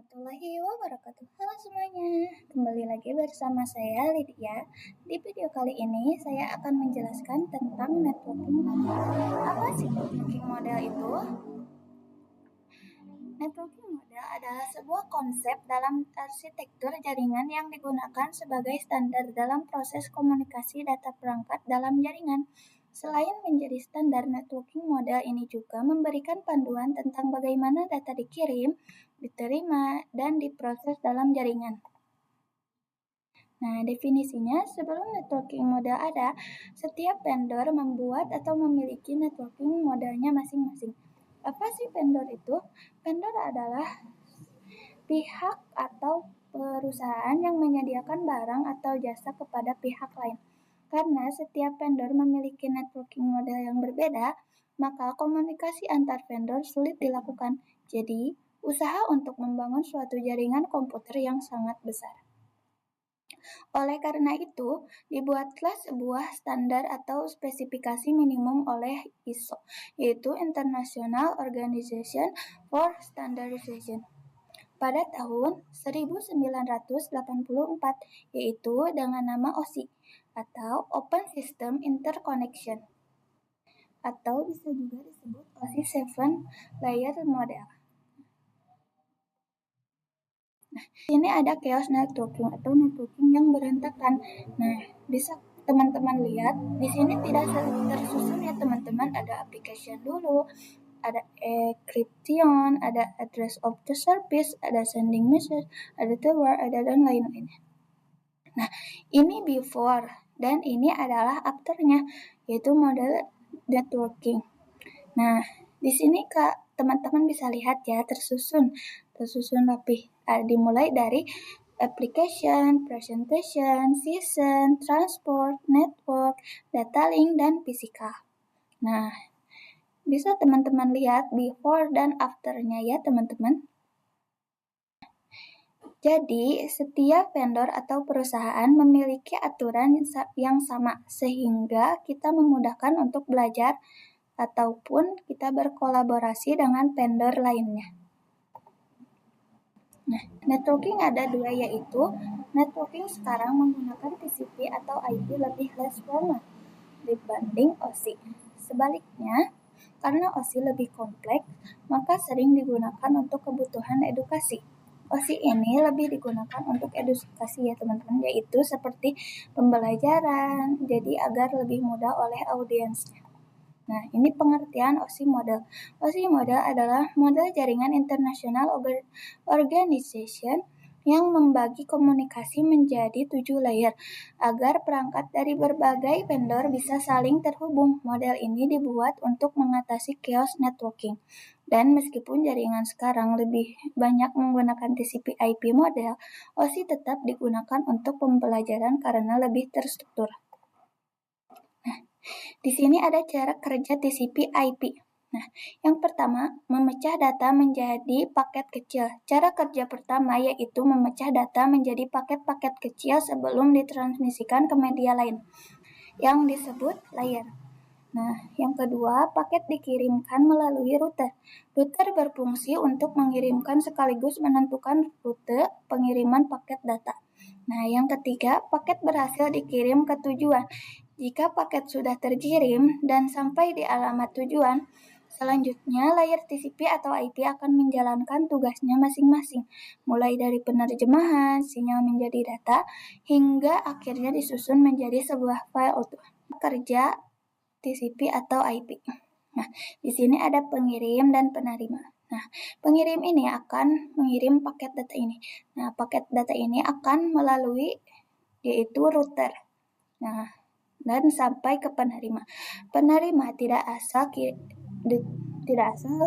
warahmatullahi wabarakatuh. Halo semuanya, kembali lagi bersama saya Lydia. Di video kali ini saya akan menjelaskan tentang networking model. Apa sih networking model itu? Networking model adalah sebuah konsep dalam arsitektur jaringan yang digunakan sebagai standar dalam proses komunikasi data perangkat dalam jaringan. Selain menjadi standar, networking model ini juga memberikan panduan tentang bagaimana data dikirim, diterima, dan diproses dalam jaringan. Nah, definisinya, sebelum networking model ada, setiap vendor membuat atau memiliki networking modelnya masing-masing. Apa sih vendor itu? Vendor adalah pihak atau perusahaan yang menyediakan barang atau jasa kepada pihak lain. Karena setiap vendor memiliki networking model yang berbeda, maka komunikasi antar vendor sulit dilakukan. Jadi, usaha untuk membangun suatu jaringan komputer yang sangat besar. Oleh karena itu, dibuatlah sebuah standar atau spesifikasi minimum oleh ISO, yaitu International Organization for Standardization, pada tahun 1984, yaitu dengan nama OSI, atau Open System Interconnection, atau bisa juga disebut OSI 7 Layer Model. Nah, ini ada chaos networking atau networking yang berantakan. Nah, bisa teman-teman lihat di sini tidak tersusun ya teman-teman, ada application dulu, ada encryption, ada address of the service, ada sending message, ada tower, ada dan lain-lainnya. Nah, ini before dan ini adalah afternya, yaitu model networking. Nah, di sini Kak, teman-teman bisa lihat ya tersusun rapi. Dimulai dari application, presentation, season, transport, network, data link, dan physical. Nah, bisa teman-teman lihat before dan afternya ya teman-teman. Jadi, setiap vendor atau perusahaan memiliki aturan yang sama sehingga kita memudahkan untuk belajar ataupun kita berkolaborasi dengan vendor lainnya. Nah, networking ada dua, yaitu networking sekarang menggunakan TCP atau IP lebih less formal dibanding OSI. Sebaliknya, karena OSI lebih kompleks, maka sering digunakan untuk kebutuhan edukasi. OSI ini lebih digunakan untuk edukasi ya teman-teman, yaitu seperti pembelajaran, jadi agar lebih mudah oleh audiensnya. Nah, ini pengertian OSI model. OSI model adalah model jaringan internasional organization yang membagi komunikasi menjadi 7 layer agar perangkat dari berbagai vendor bisa saling terhubung. Model ini dibuat untuk mengatasi chaos networking. Dan meskipun jaringan sekarang lebih banyak menggunakan TCP/IP model, OSI tetap digunakan untuk pembelajaran karena lebih terstruktur. Di sini ada cara kerja TCP/IP. Nah, yang pertama, memecah data menjadi paket kecil. Cara kerja pertama yaitu memecah data menjadi paket-paket kecil sebelum ditransmisikan ke media lain, yang disebut layer. Nah, yang kedua, paket dikirimkan melalui router. Router berfungsi untuk mengirimkan sekaligus menentukan rute pengiriman paket data. Nah, yang ketiga, paket berhasil dikirim ke tujuan. Jika paket sudah terkirim dan sampai di alamat tujuan, selanjutnya layer TCP atau IP akan menjalankan tugasnya masing-masing, mulai dari penerjemahan sinyal menjadi data, hingga akhirnya disusun menjadi sebuah file utuh. Kerja TCP atau IP. Nah, di sini ada pengirim dan penerima. Nah, pengirim ini akan mengirim paket data ini. Nah, paket data ini akan melalui yaitu router. Nah, dan sampai ke penerima. Penerima tidak asal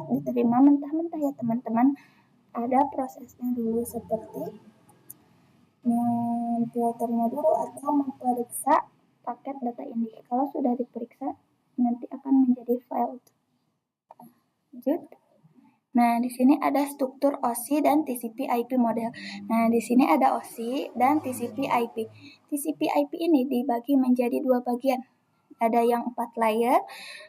diterima mentah-mentah ya teman-teman. Ada prosesnya dulu seperti memfilternya dulu atau memeriksa paket data ini. Kalau sudah diperiksa, nanti akan menjadi file. Lanjut. Nah, di sini ada struktur OSI dan TCP/IP model. Nah, di sini ada OSI dan TCP/IP. TCP/IP ini dibagi menjadi 2 bagian. Ada yang 4 layer,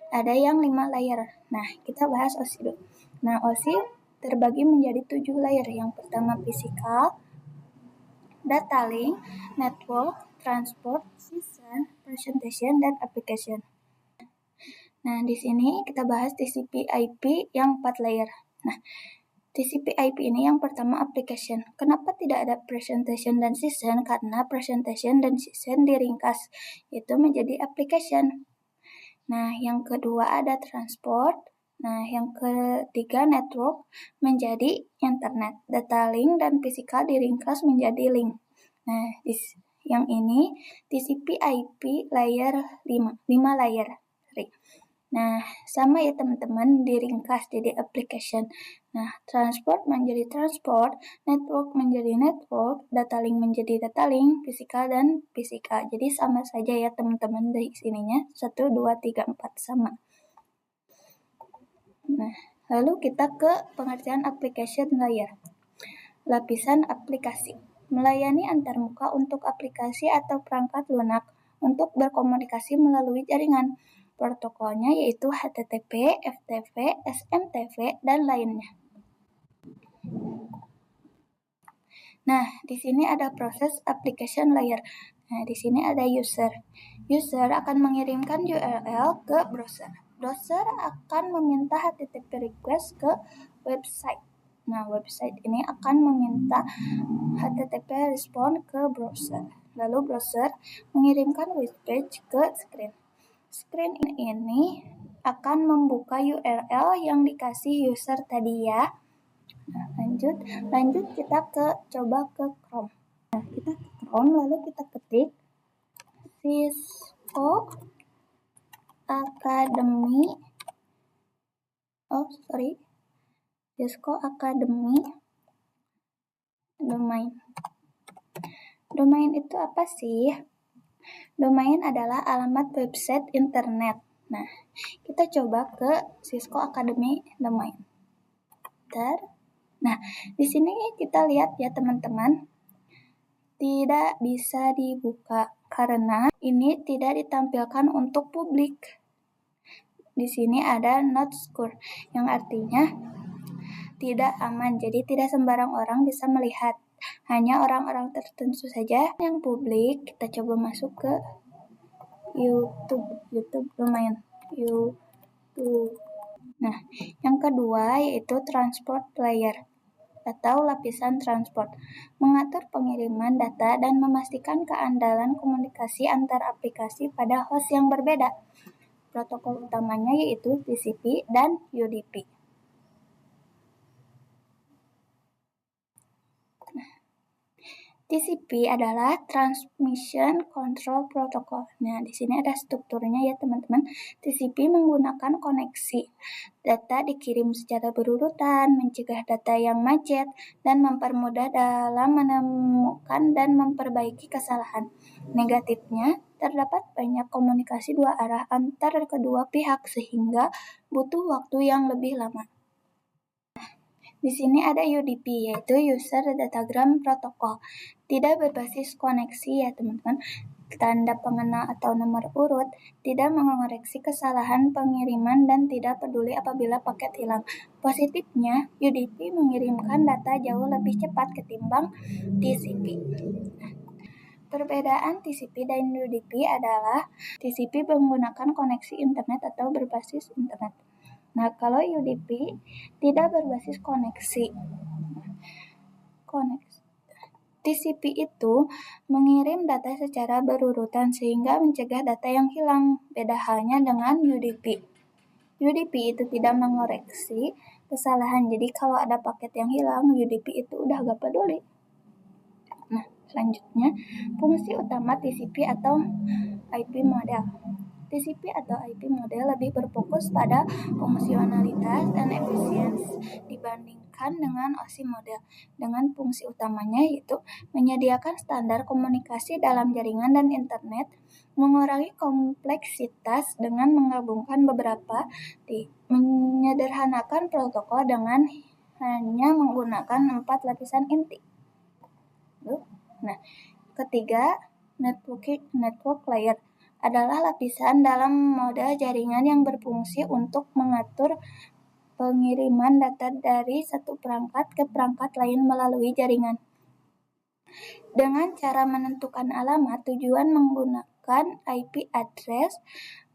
ada yang 5 layer. Nah, kita bahas OSI dulu. Nah, OSI terbagi menjadi 7 layer. Yang pertama physical, data link, network, transport, season, presentation, dan application. Nah, di sini kita bahas TCP/IP yang 4 layer. Nah, TCP/IP ini yang pertama application. Kenapa tidak ada presentation dan season? Karena presentation dan season diringkas, itu menjadi application. Nah, yang kedua ada transport. Nah, yang ketiga network menjadi internet. Data link dan physical diringkas menjadi link. Nah, yang ini TCP/IP layer 5 layer. Nah, sama ya teman-teman, diringkas jadi application. Nah, transport menjadi transport, network menjadi network, data link menjadi data link, physical dan physical. Jadi sama saja ya teman-teman dari sininya. 1, 2, 3, 4 sama. Nah, lalu kita ke pengertian application layer. Lapisan aplikasi. Melayani antarmuka untuk aplikasi atau perangkat lunak untuk berkomunikasi melalui jaringan. Protokolnya yaitu HTTP, FTP, SMTP, dan lainnya. Nah, di sini ada proses application layer. Nah, di sini ada user. User akan mengirimkan URL ke browser. Browser akan meminta HTTP request ke website. Nah, website ini akan meminta HTTP respon ke browser. Lalu browser mengirimkan web page ke screen. Screen ini akan membuka URL yang dikasih user tadi ya. Nah, lanjut kita coba ke Chrome. Nah, kita ke Chrome lalu kita ketik Cisco Academy. Cisco Academy domain. Domain itu apa sih? Domain adalah alamat website internet. Nah, kita coba ke Cisco Academy domain. Nah, di sini kita lihat ya teman-teman, tidak bisa dibuka karena ini tidak ditampilkan untuk publik. Di sini ada not secure, yang artinya tidak aman. Jadi tidak sembarang orang bisa melihat. Hanya orang-orang tertentu saja yang publik. Kita coba masuk ke YouTube lumayan. YouTube. Nah, yang kedua yaitu transport layer atau lapisan transport, mengatur pengiriman data dan memastikan keandalan komunikasi antar aplikasi pada host yang berbeda. Protokol utamanya yaitu TCP dan UDP. TCP adalah Transmission Control Protocol. Nah, di sini ada strukturnya ya teman-teman. TCP menggunakan koneksi. Data dikirim secara berurutan, mencegah data yang macet, dan mempermudah dalam menemukan dan memperbaiki kesalahan. Negatifnya, terdapat banyak komunikasi dua arah antar kedua pihak sehingga butuh waktu yang lebih lama. Di sini ada UDP, yaitu User Datagram Protocol. Tidak berbasis koneksi ya teman-teman. Tanda pengenal atau nomor urut, tidak mengoreksi kesalahan pengiriman dan tidak peduli apabila paket hilang. Positifnya, UDP mengirimkan data jauh lebih cepat ketimbang TCP. Perbedaan TCP dan UDP adalah TCP menggunakan koneksi internet atau berbasis internet. Nah, kalau UDP tidak berbasis koneksi. TCP itu mengirim data secara berurutan sehingga mencegah data yang hilang. Beda halnya dengan UDP. UDP itu tidak mengoreksi kesalahan. Jadi kalau ada paket yang hilang, UDP itu udah gak peduli. Nah, selanjutnya fungsi utama TCP atau IP model. TCP atau IP model lebih berfokus pada fungsionalitas dan efisiensi dibandingkan dengan OSI model, dengan fungsi utamanya yaitu menyediakan standar komunikasi dalam jaringan dan internet, mengurangi kompleksitas dengan menggabungkan beberapa, menyederhanakan protokol dengan hanya menggunakan 4 lapisan inti. Nah, ketiga, network layer adalah lapisan dalam model jaringan yang berfungsi untuk mengatur pengiriman data dari satu perangkat ke perangkat lain melalui jaringan. Dengan cara menentukan alamat tujuan menggunakan IP address,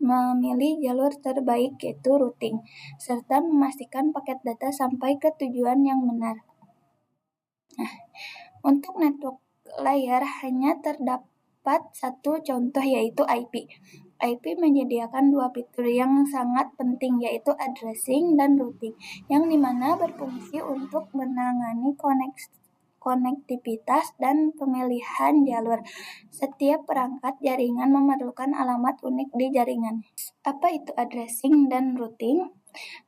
memilih jalur terbaik yaitu routing, serta memastikan paket data sampai ke tujuan yang benar. Untuk network layer hanya terdapat satu contoh yaitu IP. IP menyediakan dua fitur yang sangat penting yaitu addressing dan routing, yang dimana berfungsi untuk menangani konektivitas dan pemilihan jalur. Setiap perangkat jaringan memerlukan alamat unik di jaringan. Apa itu addressing dan routing?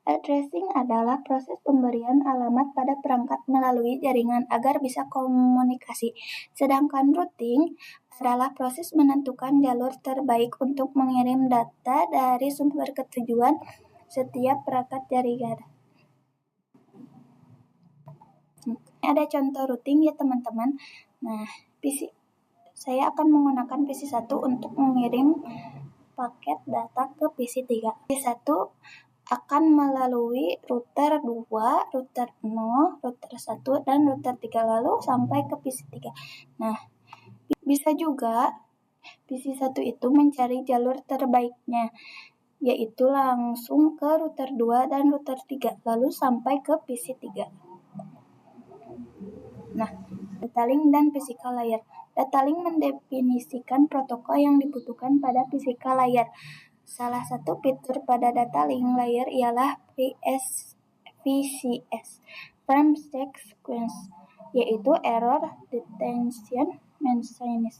Addressing adalah proses pemberian alamat pada perangkat melalui jaringan agar bisa komunikasi. Sedangkan routing adalah proses menentukan jalur terbaik untuk mengirim data dari sumber ke tujuan setiap perangkat jaringan. Ada contoh routing ya teman-teman. Nah, saya akan menggunakan PC1 untuk mengirim paket data ke PC3. PC1 akan melalui router 2, router 0, router 1, dan router 3 lalu sampai ke PC3. Nah, bisa juga PC1 itu mencari jalur terbaiknya, yaitu langsung ke router 2 dan router 3 lalu sampai ke PC3. Nah, data link dan physical layer. Data link mendefinisikan protokol yang dibutuhkan pada physical layer. Salah satu fitur pada data link layer ialah VCS, Frame Sequence, yaitu Error Detection Machine,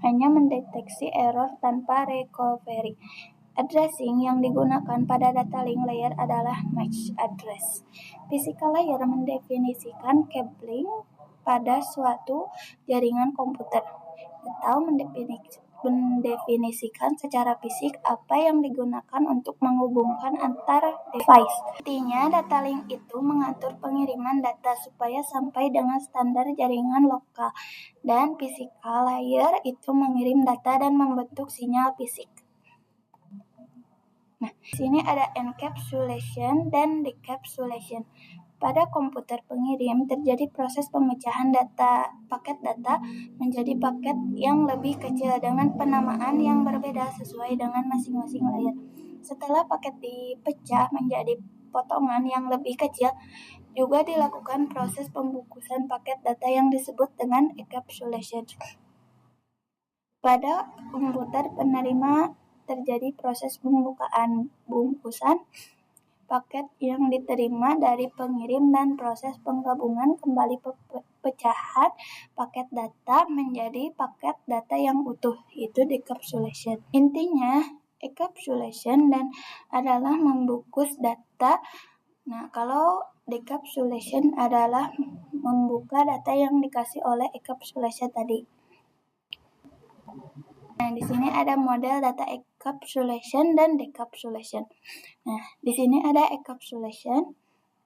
hanya mendeteksi error tanpa recovery. Addressing yang digunakan pada data link layer adalah MAC address. Physical layer mendefinisikan cabling pada suatu jaringan komputer atau mendefinisikan secara fisik apa yang digunakan untuk menghubungkan antar device. Intinya, data link itu mengatur pengiriman data supaya sampai dengan standar jaringan lokal, dan physical layer itu mengirim data dan membentuk sinyal fisik. Nah, di sini ada encapsulation dan decapsulation. Pada komputer pengirim terjadi proses pemecahan paket data menjadi paket yang lebih kecil dengan penamaan yang berbeda sesuai dengan masing-masing layer. Setelah paket dipecah menjadi potongan yang lebih kecil, juga dilakukan proses pembungkusan paket data yang disebut dengan encapsulation. Pada komputer penerima terjadi proses bungkusan paket yang diterima dari pengirim dan proses penggabungan kembali pecahan paket data menjadi paket data yang utuh, itu decapsulation. Intinya, encapsulation adalah membungkus data. Nah, kalau decapsulation adalah membuka data yang dikasih oleh encapsulation tadi. Nah, di sini ada model data encapsulation dan decapsulation. Nah, di sini ada encapsulation,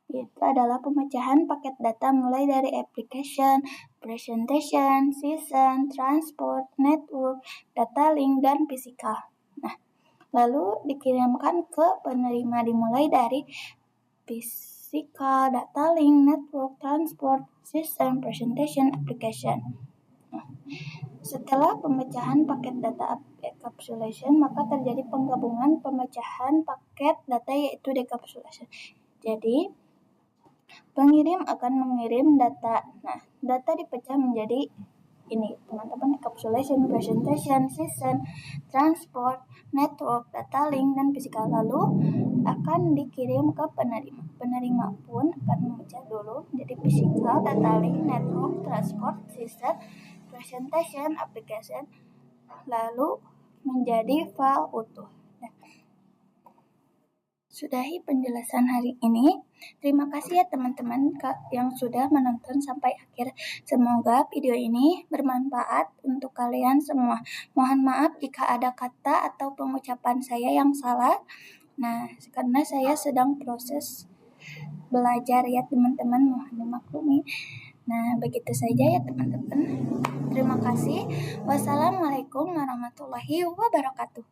yaitu adalah pemecahan paket data mulai dari application, presentation, session, transport, network, data link, dan physical. Nah, lalu dikirimkan ke penerima dimulai dari physical, data link, network, transport, session, presentation, application. Setelah pemecahan paket data encapsulation, maka terjadi penggabungan pemecahan paket data yaitu decapsulation. Jadi, pengirim akan mengirim data. Nah, data dipecah menjadi ini, teman-teman, encapsulation, presentation, session, transport, network, data link, dan physical. Lalu akan dikirim ke penerima. Penerima pun akan memecah dulu jadi physical, data link, network, transport, session, presentation, application, lalu menjadi file utuh. Nah, sudahi penjelasan hari ini. Terima kasih ya teman-teman yang sudah menonton sampai akhir. Semoga video ini bermanfaat untuk kalian semua. Mohon maaf jika ada kata atau pengucapan saya yang salah. Nah, karena saya sedang proses belajar ya teman-teman, mohon dimaklumi. Nah, begitu saja ya teman-teman. Terima kasih. Wassalamualaikum warahmatullahi wabarakatuh.